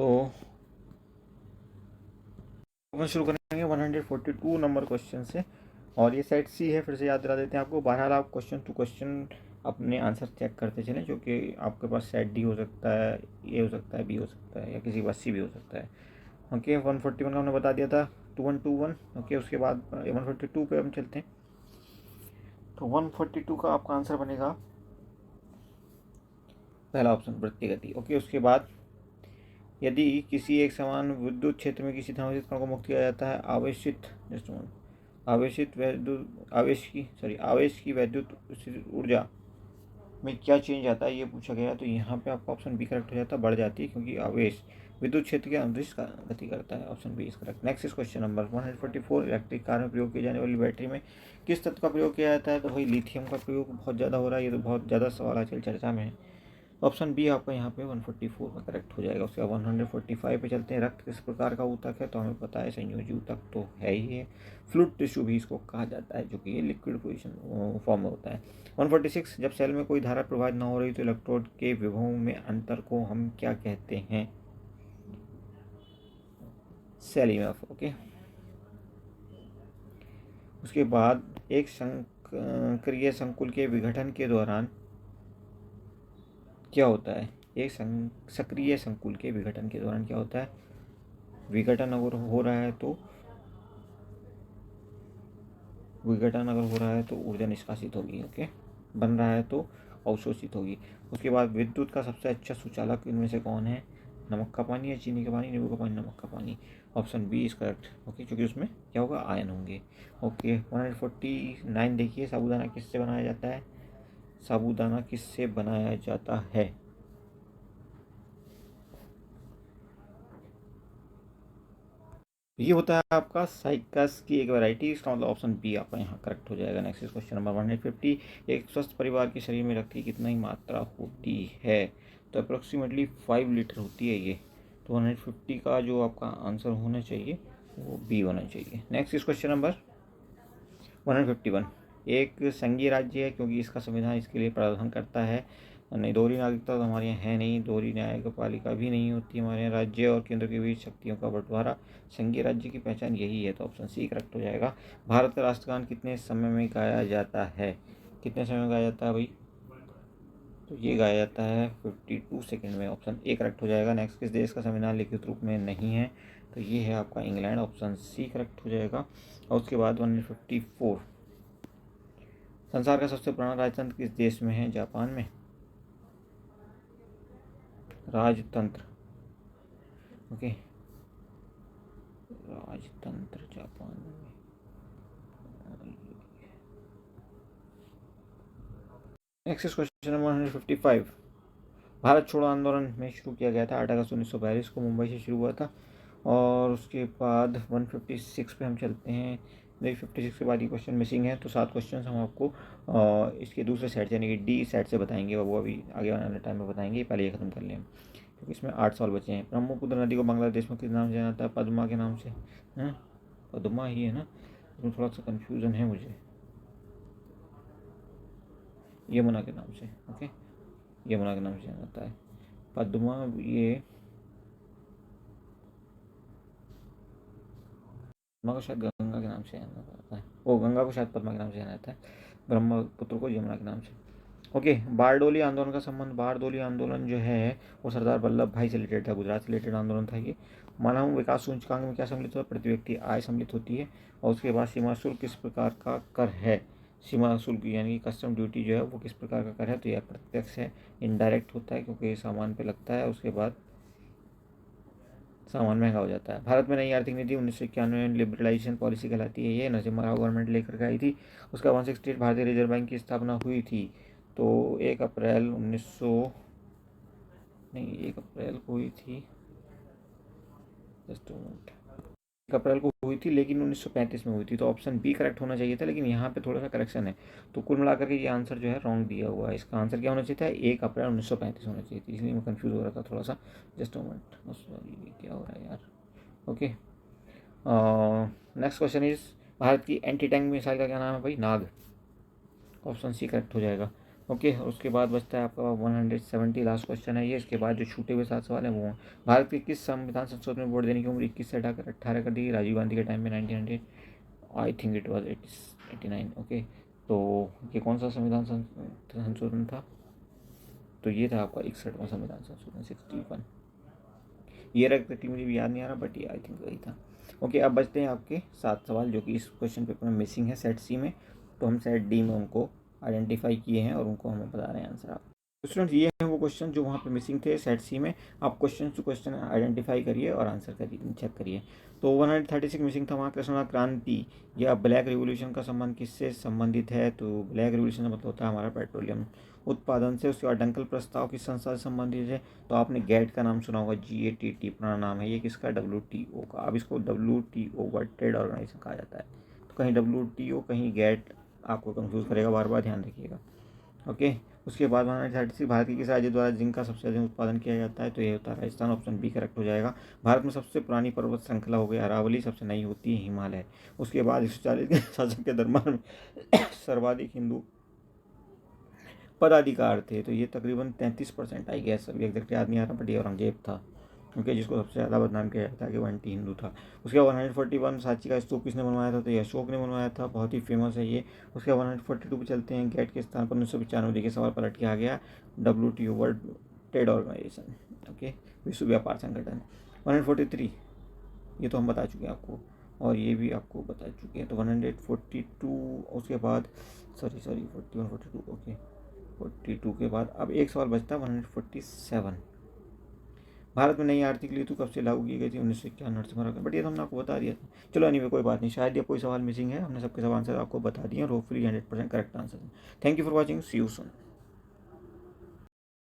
तो अपन शुरू करेंगे 142 नंबर क्वेश्चन से, और ये सेट सी है। फिर से याद दिला देते हैं आपको। बहरहाल आप क्वेश्चन टू क्वेश्चन अपने आंसर चेक करते चलें, जो कि आपके पास सेट डी हो सकता है, ए हो सकता है, बी हो सकता है, या किसी बस सी भी हो सकता है। ओके, 141 का हमने बता दिया था, 2121। ओके, उसके बाद 142 पे हम चलते हैं। तो 142 का आपका आंसर बनेगा पहला ऑप्शन, वृत्तीय गति। ओके, उसके बाद यदि किसी एक समान विद्युत क्षेत्र में किसी धनावेशित कण को मुक्त किया जाता है, आवेश की वैद्युत ऊर्जा में क्या चेंज आता है, ये पूछा गया। तो यहाँ पे आपका ऑप्शन बी करेक्ट हो जाता है, बढ़ जाती है, क्योंकि आवेश विद्युत क्षेत्र के अंतरिक्ष का गति करता है। Option B is correct. Next is question number 144। Electric car में प्रयोग की जाने वाली बैटरी में किस तत्व का प्रयोग किया जाता है? तो भाई लिथियम का प्रयोग बहुत ज़्यादा हो रहा है, ये तो बहुत ज़्यादा सवाल आजकल चर्चा में है। ऑप्शन बी आपका यहाँ पे 144 में करेक्ट हो जाएगा। उसके बाद 145 पे चलते हैं। रक्त किस प्रकार का ऊतक है? तो हमें पता है संयोजी ऊतक तो है ही है, फ्लूइड टिश्यू भी इसको कहा जाता है, जो कि ये लिक्विड पोजिशन फॉर्म में होता है। 146, जब सेल में कोई धारा प्रवाहित न हो रही तो इलेक्ट्रोड के विभव में अंतर को हम क्या कहते हैं? Cell EMF. ओके, उसके बाद एक सक्रिय संकुल के विघटन के दौरान क्या होता है? एक सक्रिय संकुल के विघटन के दौरान क्या होता है? विघटन अगर हो रहा है तो ऊर्जा निष्कासित होगी। ओके, बन रहा है तो अवशोषित होगी। उसके बाद विद्युत का सबसे अच्छा सुचालक इनमें से कौन है? नमक का पानी या चीनी का पानी? नींबू का पानी, नमक का पानी। Option B is correct. Okay, क्योंकि उसमें क्या होगा? आयन होंगे। ओके, 149 देखिए। साबूदाना किससे बनाया जाता है? साबूदाना किससे बनाया जाता है? ये होता है आपका साइकस की एक वैरायटी। इसका मतलब ऑप्शन बी आपका यहाँ करेक्ट हो जाएगा। Next question number 150। एक स्वस्थ परिवार के शरीर में रक्त की कितनी मात्रा होती है? तो अप्रोक्सीमेटली 5 लीटर होती है ये। तो 150 का जो आपका आंसर होना चाहिए वो बी होना चाहिए। नेक्स्ट इस क्वेश्चन नंबर 151। एक संघीय राज्य है, क्योंकि इसका संविधान इसके लिए प्रावधान करता है। नहीं, दोहरी नागरिकता तो हमारे यहाँ है नहीं, दोहरी न्यायपालिका भी नहीं होती हमारे यहाँ। राज्य और केंद्र के बीच शक्तियों का बंटवारा, संघीय राज्य की पहचान यही है। तो ऑप्शन सी करेक्ट हो जाएगा। भारत का राष्ट्रगान कितने समय में गाया जाता है? कितने समय में गाया जाता है भाई? तो ये गाया जाता है 52 सेकेंड में। ऑप्शन ए करेक्ट हो जाएगा। नेक्स्ट, किस देश का संविधान लिखित रूप में नहीं है? तो ये है आपका इंग्लैंड। ऑप्शन सी करेक्ट हो जाएगा। और उसके बाद 154। संसार का सबसे पुराना राजतंत्र किस देश में है? जापान में। राजतंत्र, ओके, राजतंत्र जापान में। Next question number 155। भारत छोड़ो आंदोलन में शुरू किया गया था 8 अगस्त 1942 को, मुंबई से शुरू हुआ था। और उसके बाद 156 पे हम चलते हैं। 56 के बाद ये क्वेश्चन मिसिंग है, तो 7 क्वेश्चन हम आपको इसके दूसरे सेट यानी कि डी सेट से बताएंगे, और वो अभी आगे आने वाले टाइम में बताएंगे। पहले ये खत्म कर लें, क्योंकि इसमें 8 सवाल बचे हैं। ब्रह्मपुत्र नदी को बांग्लादेश में किस नाम से जाना जाता है? पद्मा के नाम से। हैं, पद्मा ही है ना? इसमें थोड़ा सा कन्फ्यूज़न है मुझे। यमुना के नाम से। ओके, यमुना के नाम से जाना जाता है पद्मा। ये पद्मा को शायद गंगा के नाम से जाना जाता है। वो गंगा को शायद पद्मा के नाम से जाना जाता है, ब्रह्मपुत्र को यमुना के नाम से। ओके, बारडोली आंदोलन का संबंध। बारडोली आंदोलन जो है वो सरदार वल्लभ भाई से रिलेटेड था, गुजरात से रिलेटेड आंदोलन था ये। मानव विकास सूचकांक में क्या सम्मिलित होता है? प्रति व्यक्ति आय सम्मिलित होती है। और उसके बाद सीमा शुल्क किस प्रकार का कर है? सीमा शुल्क यानी कि कस्टम ड्यूटी जो है वो किस प्रकार का कर है? तो यह प्रत्यक्ष है, इनडायरेक्ट होता है, क्योंकि सामान पे लगता है। उसके बाद सामान महंगा हो जाता है। भारत में नई आर्थिक नीति 1991 में लिबरलाइजेशन पॉलिसी कहलाती है। ये नरसिम्हा राव गवर्नमेंट लेकर के आई थी। उसका 168 भारतीय रिजर्व बैंक की स्थापना हुई थी। तो 1 अप्रैल 1 अप्रैल को हुई थी। जस्ट मिनट, 1 अप्रैल को हुई थी, लेकिन 1935 में हुई थी। तो ऑप्शन बी करेक्ट होना चाहिए था, लेकिन यहाँ पे थोड़ा सा करेक्शन है। तो कुल मिलाकर के ये आंसर जो है रॉन्ग दिया हुआ है। इसका आंसर क्या होना चाहिए था? 1 अप्रैल 1935 होना चाहिए थी, इसलिए मैं कंफ्यूज हो रहा था थोड़ा सा। जस्ट मिनट, सॉरी, क्या हो रहा है यार। Okay, next question is, Bharat की एंटी टैंक मिसाइल का क्या नाम है भाई? नाग। ऑप्शन सी करेक्ट हो जाएगा। ओके, और उसके बाद बचता है आपका 170, लास्ट क्वेश्चन है ये। इसके बाद जो छूटे हुए 7 सवाल हैं वो हैं, भारत के किस संविधान संशोधन में वोट देने की उम्र 21 से हटाकर 18 कर दी गई? राजीव गांधी के टाइम में 1900, I think it was 89। Okay, तो ये कौन सा संविधान संशोधन था? तो ये था आपका 61वां संविधान संशोधन, 61। ईयर एग्जैक्टली मुझे भी याद नहीं आ रहा, बट ये आई थिंक वही था। ओके, अब बचते हैं आपके 7 सवाल जो कि इस क्वेश्चन पेपर में मिसिंग है सेट सी में। तो हम सेट डी में उनको आइडेंटिफाई किए हैं और उनको हमें बता रहे हैं आंसर आप। स्टूडेंट्स, ये हैं वो क्वेश्चन जो वहाँ पे मिसिंग थे सेट सी में। आप क्वेश्चन टू क्वेश्चन आइडेंटिफाई करिए और आंसर करिए, चेक करिए। तो 136 मिसिंग था वहाँ। कृष्ण क्रांति या ब्लैक रिवोल्यूशन का संबंध किससे संबंधित है? तो ब्लैक रिवोल्यूशन का मतलब होता है हमारा पेट्रोलियम उत्पादन से। उसके बाद डंकल प्रस्ताव किस संस्था से संबंधित है? तो आपने गैट का नाम सुना होगा, GATT पुराना नाम है ये किसका? WTO का। अब इसको WTO वर्ल्ड ट्रेड ऑर्गेनाइजेशन कहा जाता है। तो कहीं WTO कहीं गैट आपको कंफ्यूज करेगा, बार बार ध्यान रखिएगा। ओके, उसके बाद 136 भारत के किस राज्य द्वारा जिंक का सबसे अधिक उत्पादन किया जाता है? तो ये होता है राजस्थान, ऑप्शन बी करेक्ट हो जाएगा। भारत में सबसे पुरानी पर्वत श्रृंखला हो गई अरावली, सबसे नई होती है हिमालय। उसके बाद 140 के शासक के दरबार में सर्वाधिक हिंदू पदाधिकार थे, तो ये तकरीबन 33% आई गैस, अभी एग्जैक्ट याद नहीं आ रहा, बट ये औरंगजेब था क्योंकि जिसको सबसे ज़्यादा बदनाम किया जाता है कि वो एंटी हिंदू था। उसके बाद 141 सांची का स्तूप किसने बनवाया था? तो ये अशोक ने बनवाया था, बहुत ही फेमस है ये। उसके बाद 142 पे चलते हैं। गेट के स्थान पर 1995 देखिए सवाल पलट के आ गया, WTO world trade organization, okay, विश्व व्यापार संगठन। 143 ये तो हम बता चुके हैं आपको, और ये भी आपको बता चुके हैं। तो 142 उसके बाद सॉरी 41 42, ओके, 42 के बाद अब एक सवाल बचता है 147। भारत में नई आर्थिक नीति कब से लागू की गई थी? 1991 से मरा, बट ये तो हमने आपको बता दिया था। चलो एनीवे कोई बात नहीं, शायद ये कोई सवाल मिसिंग है, हमने सबके सब आंसर आपको बता दिए और होपफुली 100% करेक्ट आंसर है। Thank you for watching, see you soon.